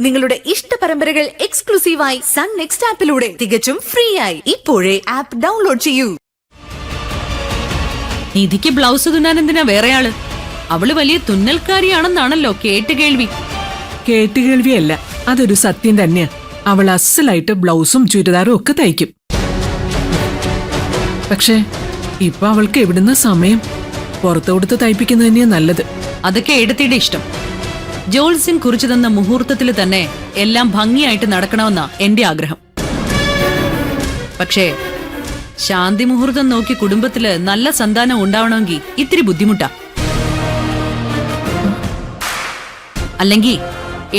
നിങ്ങളുടെ ഇഷ്ട പരമ്പരകൾ എക്സ്ക്ലൂസീവായി സൺ നെക്സ്റ്റ് ആപ്പിലൂടെ തികച്ചും ഫ്രീ ആയി ഇപ്പോഴേ ആപ്പ് ഡൗൺലോഡ് ചെയ്യൂ. നിധിക്ക് ബ്ലൗസ് തുന്നാൻ എന്തിനാ വേറെ ആള്? അവള് വലിയ തുന്നൽക്കാരിയാണെന്നാണല്ലോ കേട്ടുകേൾവി. കേട്ടുകേൾവിയല്ല, അതൊരു സത്യം തന്നെയാ. അവൾ അസലായിട്ട് ബ്ലൗസും ചുരിദാറും ഒക്കെ തയ്ക്കും. പക്ഷേ ഇപ്പൊ അവൾക്ക് എവിടുന്ന സമയം? പുറത്തു കൊടുത്ത് തയ്പ്പിക്കുന്നത് തന്നെയാ നല്ലത്. അതൊക്കെ എടുത്തിയുടെ ഇഷ്ടം. ജോൾസിൻ കുറിച്ചു തന്ന മുഹൂർത്തത്തിൽ തന്നെ എല്ലാം ഭംഗിയായിട്ട് നടക്കണമെന്നാ എന്റെ ആഗ്രഹം. പക്ഷേ ശാന്തി മുഹൂർത്തം നോക്കി കുടുംബത്തില് നല്ല സന്താനം ഉണ്ടാവണമെങ്കിൽ ഇത്തിരി ബുദ്ധിമുട്ടാ. അല്ലെങ്കിൽ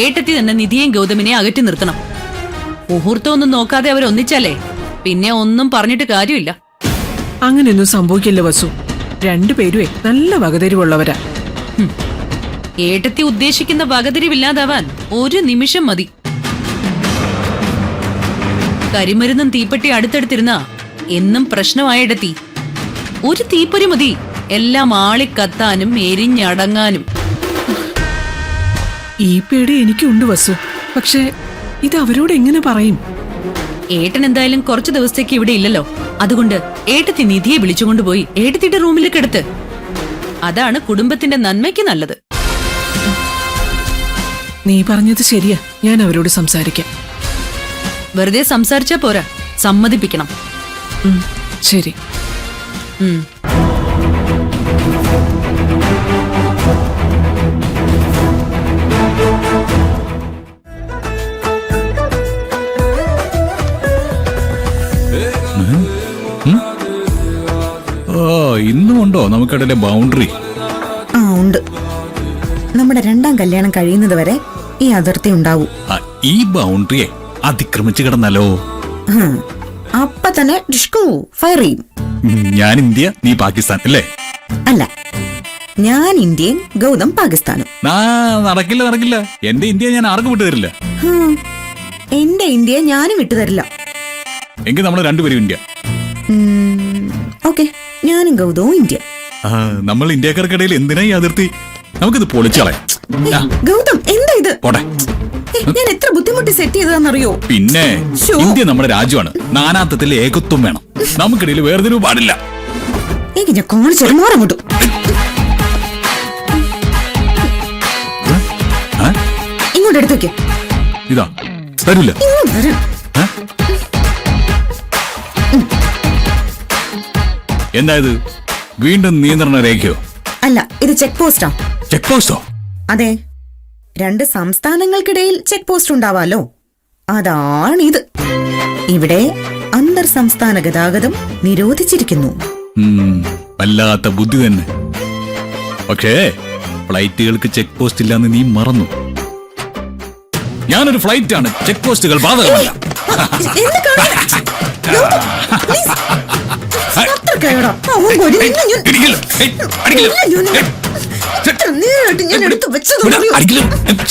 ഏട്ടത്തി തന്നെ നിധിയെയും ഗൗതമിനെയും അകറ്റി നിർത്തണം. മുഹൂർത്തം ഒന്നും നോക്കാതെ അവരൊന്നിച്ചാലേ പിന്നെ ഒന്നും പറഞ്ഞിട്ട് കാര്യമില്ല. അങ്ങനെയൊന്നും സംഭവിക്കില്ല വസു. രണ്ടുപേരുവേ നല്ല വകതിരിവുള്ളവരാ. ഏട്ടത്തി ഉദ്ദേശിക്കുന്ന വകതിരിവില്ലാതാവാൻ ഒരു നിമിഷം മതി. കരിമരുന്നും തീപ്പെട്ടി അടുത്തടുത്തിരുന്ന എന്നും പ്രശ്നമായിടത്തി. ഒരു തീപ്പൊരി മതി എല്ലാം ആളിക്കത്താനും എരിഞ്ഞടങ്ങാനും. ഈ പേടി എനിക്കുണ്ട് വസു. പക്ഷെ ഇത് അവരോട് എങ്ങനെ പറയും? ഏട്ടൻ എന്തായാലും കുറച്ചു ദിവസത്തേക്ക് ഇവിടെ ഇല്ലല്ലോ. അതുകൊണ്ട് ഏട്ടത്തി നിധിയെ വിളിച്ചുകൊണ്ടുപോയി ഏട്ടത്തിയുടെ റൂമിലേക്ക് എടുത്ത്. അതാണ് കുടുംബത്തിന്റെ നന്മയ്ക്ക് നല്ലത്. നീ പറഞ്ഞത് ശരിയാ, ഞാൻ അവരോട് സംസാരിക്കാം. വെറുതെ സംസാരിച്ചാ പോരാ, സമ്മതിപ്പിക്കണം. ശരി. ഇന്നും ഉണ്ടോ നമുക്കിടയിലെ ബൗണ്ടറി? ഉണ്ട്. നമ്മുടെ രണ്ടാം കല്യാണം കഴിയുന്നത് വരെ ഈ അതിർത്തി ഉണ്ടാവും. ഈ ബൗണ്ടറിയെ അതിക്രമിച്ചു കിടന്നല്ലോ. അപ്പൊ തന്നെ ഫയർ ചെയ്യും. ഞാൻ ഇന്ത്യ, നീ പാകിസ്ഥാൻ അല്ലേ? അല്ല, ഞാൻ ഇന്ത്യയും ഗൗതം പാകിസ്ഥാനും. നടക്കില്ല. എന്റെ ഇന്ത്യ ഞാൻ ആർക്കും വിട്ടുതരില്ല. എന്റെ ഇന്ത്യയെ ഞാനും വിട്ടുതരില്ല. എങ്കിൽ നമ്മൾ രണ്ടുപേരും ഇന്ത്യ. ഓക്കെ, ഞാനും ഗൗതവും ഇന്ത്യ. നമ്മൾ ഇന്ത്യക്കാർക്കിടയിൽ എന്തിനാ ഈ അതിർത്തി? നമുക്കിത് പൊളിച്ചാളെ. ഗൗതം, എന്താ ഇത്? ഞാൻ എത്ര ബുദ്ധിമുട്ടി സെറ്റ് ചെയ്തതാണെന്നറിയോ? പിന്നെ ഇന്ത്യ നമ്മുടെ രാജ്യമാണ്. നാനാത്വത്തിൽ ഏകത്വം വേണം. നമുക്കിടയിൽ വേർതിരിവ് പാടില്ല. ഞാൻ കാണിച്ചു മാറങ്ങോട്ടു. ഇങ്ങോട്ട് എടുത്തു വെക്കേ. ഇതാ തരൂല. എന്തായത്? വീണ്ടും നിയന്ത്രണ രേഖയോ? അല്ല, ഇത് ചെക്ക് പോസ്റ്റാ. ചെക്ക് പോസ്റ്റോ? അതെ, രണ്ട് സംസ്ഥാനങ്ങൾക്കിടയിൽ ചെക്ക് പോസ്റ്റ് ഉണ്ടാവാലോ, അതാണിത്. ഇവിടെ അന്തർ സംസ്ഥാന ഗതാഗതം നിരോധിച്ചിരിക്കുന്നു. വല്ലാത്ത ബുദ്ധി തന്നെ. പക്ഷേ ഫ്ലൈറ്റുകൾക്ക് ചെക്ക് പോസ്റ്റ് ഇല്ലാന്ന് നീ മറന്നു. ഞാനൊരു ഫ്ലൈറ്റ് ആണ്, ചെക്ക് പോസ്റ്റുകൾ ബാധകമല്ല.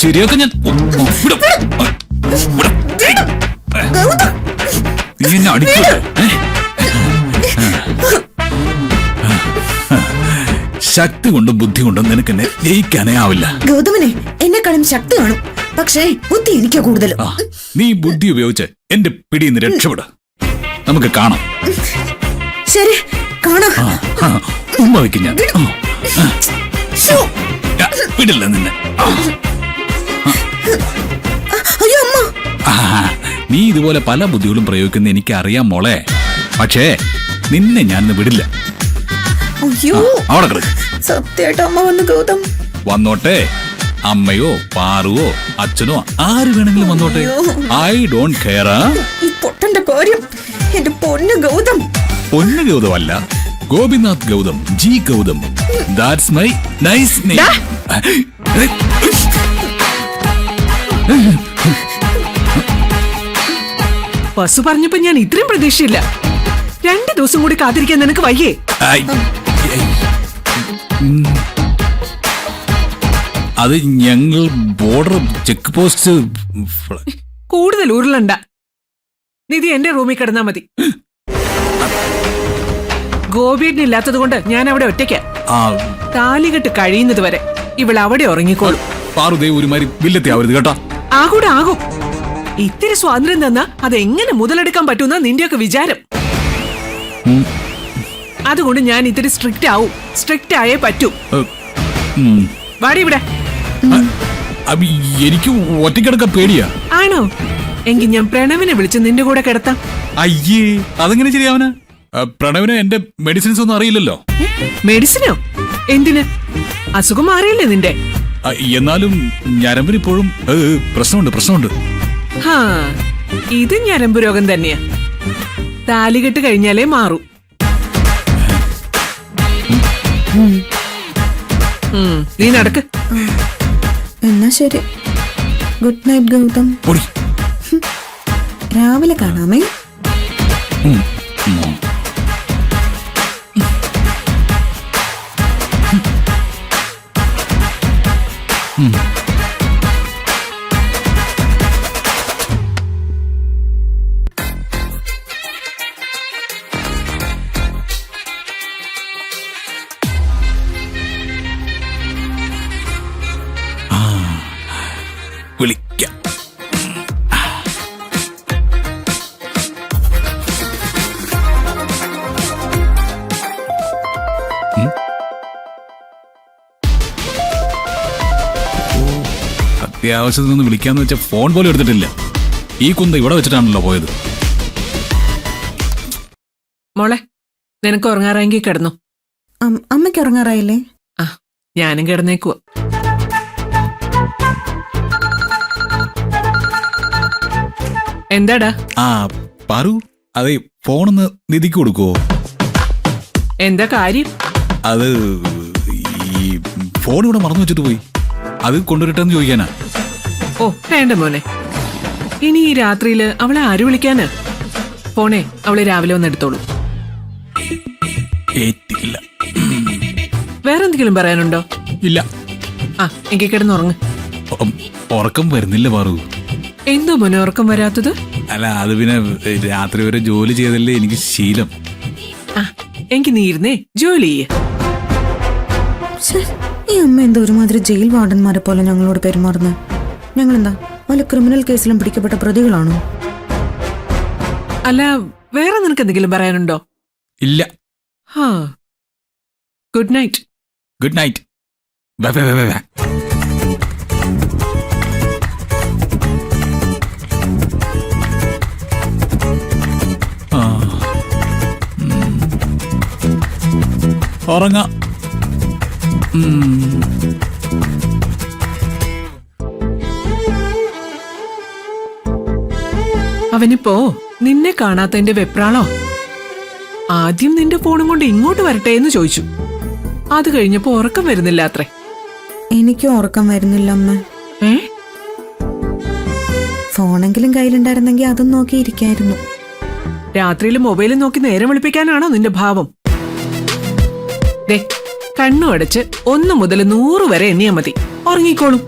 ശരിയൊക്കെ ഞാൻ നീ എന്നെ അടിക്കില്ല. ശക്തി കൊണ്ടും ബുദ്ധി കൊണ്ടും നിനക്ക് എന്നെ ജയിക്കാനേ ആവില്ല. ഗൗതമനെ എന്നെക്കാളും ശക്തി കാണും, പക്ഷേ ബുദ്ധി എനിക്കാ കൂടുതലും. നീ ബുദ്ധി ഉപയോഗിച്ച് എന്റെ പിടിയിൽ നിന്ന് രക്ഷപ്പെട. നമുക്ക് കാണാം. ശരി, കാണാം. ഉമ്മ വയ്ക്കും ഞാൻ. വിടില്ല നിന്നെ. നീ ഇതുപോലെ പല ബുദ്ധികളും പ്രയോഗിക്കുന്ന എനിക്ക് അറിയാം മോളെ. പക്ഷേ നിന്നെ ഞാൻ വിടില്ല. അവിടെ കിടക്ക്. സത്യമായിട്ട് അമ്മ വന്നു. ഗൗതം വന്നോട്ടെ. അമ്മയോ പാറുവോ അച്ഛനോ ആര് വേണമെങ്കിലും വന്നോട്ടെ. I don't care. ഈ പൊട്ടന്റെ കാര്യം എന്റെ പൊന്നു ഗൗതം. പൊന്നു ഗൗതം അല്ല, Gopinath Gautham, G Gautham. That's my nice name. Vasu പറഞ്ഞപ്പോ ഞാൻ ഇത്രയും പ്രതീക്ഷയില്ല. 2 ദിവസം കൂടി കാത്തിരിക്കാൻ നിനക്ക് വയ്യേ? അത് ഞങ്ങൾ ബോർഡർ ചെക്ക് പോസ്റ്റ്. കൂടുതൽ ഉരുളണ്ട. നിധി എന്റെ റൂമിൽ കിടന്നാ മതി. ഗോപിയേട്ടനില്ലാത്തത് കൊണ്ട് ഞാൻ അവിടെ ഒറ്റയ്ക്കാ. താലികെട്ട് കഴിയുന്നത് വരെ ഇവൾ അവിടെ ഉറങ്ങിക്കോളും. പാറുദേ ഒരുമാതിരി വില്ലത്തി ആവരുത് കേട്ടോ. ആകൂടെ ആകും. ഇത്തിരി സ്വാതന്ത്ര്യം തന്നാ അതെങ്ങനെ മുതലെടുക്കാൻ പറ്റുന്ന നിന്റെയൊക്കെ വിചാരം. അതുകൊണ്ട് ഞാൻ ഇത്തിരി സ്ട്രിക്റ്റ് ആവും. സ്ട്രിക്റ്റ് ആയേ പറ്റൂ. വാടി ഇവിടെ. എനിക്ക് ഒറ്റക്കിടക്കാൻ പേടിയാ. ആണോ? എങ്കിൽ ഞാൻ പ്രണവിനെ വിളിച്ച് നിന്റെ കൂടെ കിടത്താം. അയ്യേ, അതെങ്ങനെ ശരിയാവനാ? പ്രണവിന് എന്റെ മെഡിസിൻസ് ഒന്നും അറിയില്ലല്ലോ. മെഡിസിനോ? എന്തിന്? അസുഖം മാറിയില്ലേ നിന്റെ? എന്നാലും ഞരമ്പിന് ഇപ്പോഴും പ്രശ്നമുണ്ട്. ഹാ, ഇത് ഞരമ്പ് രോഗം തന്നെയാ. താലികെട്ട് കഴിഞ്ഞാലേ മാറൂ. നീ നടക്ക്. എന്നാ ശരി. Good night Gautham. രാവിലെ കാണാമേ. വിളിക്കാം. അത്യാവശ്യത്തിൽ നിന്ന് വിളിക്കാന്ന് വെച്ചാൽ ഫോൺ പോലും എടുത്തിട്ടില്ല. ഈ കുന്ത ഇവിടെ വെച്ചിട്ടാണല്ലോ പോയത്. മോളെ, നിനക്ക് ഉറങ്ങാറായെങ്കിൽ കിടന്നു. അമ്മയ്ക്ക് ഉറങ്ങാറായില്ലേ? ആ, ഞാനും കിടന്നേക്കുവോ. എന്താടാ? പാറു, അതെ, ഫോണൊന്ന് നിധിക്ക് കൊടുക്കുവോ? എന്താ കാര്യം? അത് ഈ ഫോൺ ഇവിടെ മറന്നു വെച്ചിട്ട് പോയി. അത് കൊണ്ടുവരട്ടെന്ന് ചോദിക്കാനാ. ഓ, വേണ്ട മോനെ. ഇനി ഈ രാത്രിയില് അവളെ ആര് വിളിക്കാന്? ഫോണേ അവളെ രാവിലെ ഒന്ന് എടുത്തോളൂ. ഏറ്റില്ല. വേറെന്തെങ്കിലും പറയാനുണ്ടോ? ഇല്ല. ആ, എങ്കിൽ കിടന്നുറങ്ങ്. ഉറക്കം വരുന്നില്ല പാറു. എന്തോ മോനെ ഉറക്കം വരാത്തത്? അല്ല, അത് പിന്നെ രാത്രി വരെ ജോലി ചെയ്തല്ലേ എനിക്ക് ശീലം. ആ, എങ്കിൽ നീ ഇരുന്നേ ജോലി ചെയ്യേ. ഈ അമ്മ എന്താ ഒരുമാതിരി ജയിൽ വാർഡന്മാരെ പോലെ ഞങ്ങളോട് പെരുമാറുന്നത്? ഞങ്ങളെന്താ വല്ല ക്രിമിനൽ കേസിലും പിടിക്കപ്പെട്ട പ്രതികളാണോ? അല്ല, വേറെ നിനക്ക് എന്തെങ്കിലും പറയാനുണ്ടോ? ഇല്ല. ഹാ, ഗുഡ് നൈറ്റ്. Good night. ഉറങ്ങാം. അവനിപ്പോ നിന്നെ കാണാത്തതിന്റെ വെപ്രാളോ? ആദ്യം നിന്റെ ഫോണും കൊണ്ട് ഇങ്ങോട്ട് വരട്ടെ എന്ന് ചോദിച്ചു. അത് കഴിഞ്ഞപ്പോ ഉറക്കം വരുന്നില്ല അത്രേ. എനിക്കും ഉറക്കം വരുന്നില്ല അമ്മ. ഫോണെങ്കിലും കയ്യിലുണ്ടായിരുന്നെങ്കിൽ അതും നോക്കിയിരിക്കായിരുന്നു. രാത്രിയിൽ മൊബൈലിൽ നോക്കി നേരം വെളുപ്പിക്കാനാണോ നിന്റെ ഭാവം? ദേ, കണ്ണു അടച്ച് 1 മുതൽ 100 വരെ എണ്ണിയാ മതി, ഉറങ്ങിക്കോളും.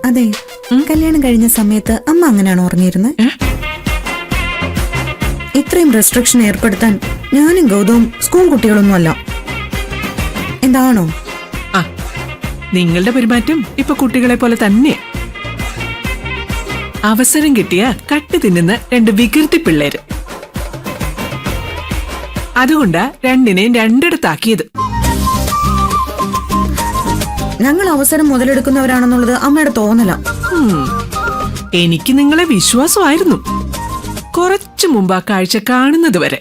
അതെ, കല്യാണം കഴിഞ്ഞ സമയത്ത് അമ്മ അങ്ങനെയാണോ ഉറങ്ങിയിരുന്നത്? ഇത്രയും റെസ്ട്രിക്ഷൻ ഏർപ്പെടുത്താൻ ഞാനും ഗൗതവും സ്കൂൾ കുട്ടികളൊന്നും അല്ല. എന്താണോ? ആ, നിങ്ങളുടെ പെരുമാറ്റം ഇപ്പൊ കുട്ടികളെ പോലെ തന്നെ. അവസരം കിട്ടിയ കട്ട് തിന്നുന്ന 2 വികൃതി പിള്ളേര്. അതുകൊണ്ടാ രണ്ടിനെയും രണ്ടിടത്താക്കിയത്. ഞങ്ങൾ അവസരം മുതലെടുക്കുന്നവരാണെന്നുള്ളത് അമ്മയുടെ തോന്നല. എനിക്ക് നിങ്ങളെ വിശ്വാസമായിരുന്നു, കുറച്ചു മുമ്പ് ആ കാഴ്ച കാണുന്നത് വരെ.